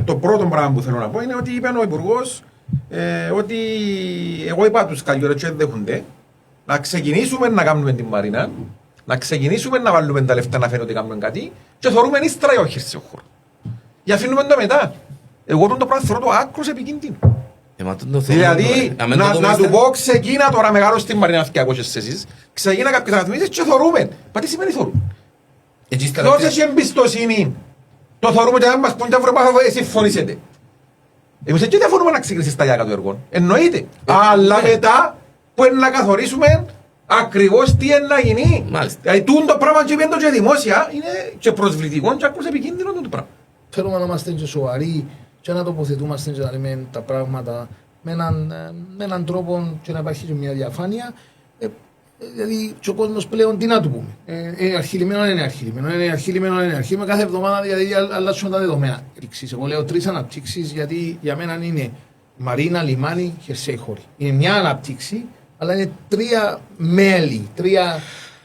το πρώτο πράγμα που θέλω να πω είναι ότι είπε ο Υπουργός ότι εγώ είπα τους καλλιορές και δέχονται να ξεκινήσουμε να κάνουμε την Μαρίνα, να ξεκινήσουμε να βάλουμε τα λεφτά να φαίνεται ότι κάνουμε κάτι και θεωρούμε ύστερα ή όχι σε χώρο. Για αφήνουμε το μετά. Εγώ το πράγμα θεωρώ το άκρος επικίνδυνο. Δηλαδή, να του πω ξεκίνα τώρα μεγάλο στην Μαρίνα και ακούσες εσείς, ξεκίνα κάποιες αναθυμίσεις και θωρούμε. Μα τι σημαίνει θωρούμε. Δώσες και εμπιστοσύνη. Το θωρούμε και αν μας πούν και αύριο συμφωνήσετε. Εμείς έτσι δεν θέλουμε να ξεκινήσεις τα γιάκα του έργου. Εννοείται. Αλλά μετά που είναι να καθορίσουμε ακριβώς τι είναι να γίνει. Δηλαδή το πράγμα και πιέντο και δημόσια είναι και προσβλητικό και άκρως επικίνδυνο το πράγμα. Θέλουμε να είμαστε και σοβαροί και να τοποθετούμαστε και να λέμε τα πράγματα με έναν τρόπο και να υπάρχει και μια διαφάνεια. Δηλαδή και ο κόσμος πλέον τι να του πούμε. Είναι αρχιλημένο, είναι αρχιλημένο, είναι αρχιλημένο, είναι αρχιλημένο. Κάθε εβδομάδα δηλαδή αλλάζουν τα δεδομένα. Εγώ λέω 3 αναπτύξεις γιατί για μένα είναι Μαρίνα, λιμάνι, χερσαίοι χώροι. Είναι μια αναπτύξη, αλλά είναι 3 μέλη, 3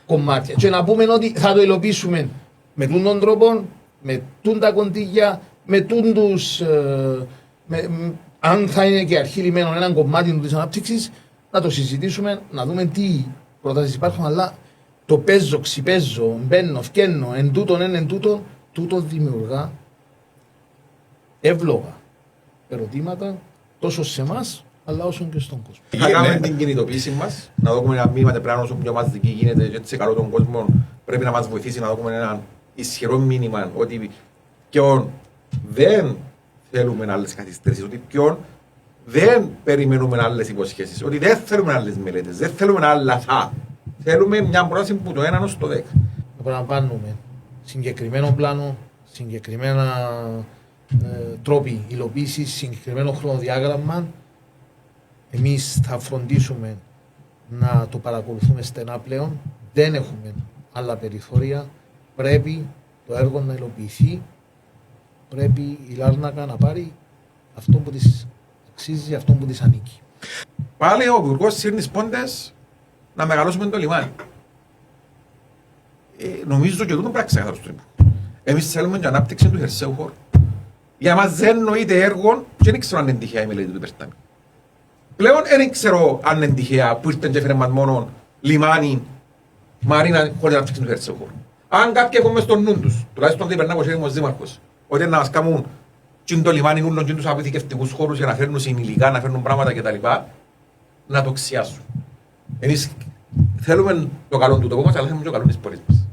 κομμάτια. Και να πούμε ότι θα το υλοποιήσουμε με τον τρόπο, με τα κοντίγια, με τους. Αν θα είναι και αρχιλημένο ένα κομμάτι της αναπτύξης, να το συζητήσουμε, να δούμε τι προτάσεις υπάρχουν, αλλά το παίζω, ξυπέζω, μπαίνω, φκαίνω, εν τούτον, τούτο δημιουργά εύλογα ερωτήματα τόσο σε εμάς, αλλά όσο και στον κόσμο. Θα κάνουμε την κινητοποίηση μας, να δούμε ένα μήνυμα πρέπει όσο πιο μαζική γίνεται και έτσι καλό τον κόσμο πρέπει να μας βοηθήσει να δούμε ένα ισχυρό μήνυμα ότι ποιον δεν θέλουμε άλλες καθυστερήσεις, ότι ποιον δεν περιμένουμε άλλες υποσχέσεις, ότι δεν θέλουμε άλλες μελέτες, δεν θέλουμε άλλα θα. Θέλουμε μια πρόταση που το 1 ως το 10. Να πάρουμε συγκεκριμένο πλάνο, συγκεκριμένα τρόποι υλοποίησης, συγκεκριμένο χρονοδιάγραμμα. Εμείς θα φροντίσουμε να το παρακολουθούμε στενά πλέον. Δεν έχουμε άλλα περιθώρια. Πρέπει το έργο να υλοποιηθεί. Πρέπει η Λάρνακα να πάρει αυτό που της αξίζει, αυτό που της ανήκει. Πάλι ο Υπουργός σύρνει πόντες να μεγαλώσουμε το λιμάνι. Νομίζω και τούτο πρέπει να ξεκαθαρίσω στον Υπουργό. Εμείς θέλουμε την ανάπτυξη του χερσαίου χώρου. Για μας δεν νοείται έργο και δεν ξέρω αν είναι τυχαία η μελέτη του Περτάμι. Πλέον δεν ξέρω αν είναι τυχαία που ήρθαν και έφεραν μας μόνο λιμάνι, μαρίνα χωρίς ανάπτυξη του χερσαίου χώρου. Αν κάποιοι έχουν μες στο νου τους, τουλάχιστον δεν περνά ο Δήμαρχος, ότι να μας κάνουν και το λιμάνι ούλων και τους αποθηκευτικούς χώρους για να φέρνουν υλικά, να φέρνουν πράγματα κτλ. Να το ξιάσουν. Εμείς θέλουμε το καλό του τόπου μας, αλλά θέλουμε και το καλό της πόλης μας.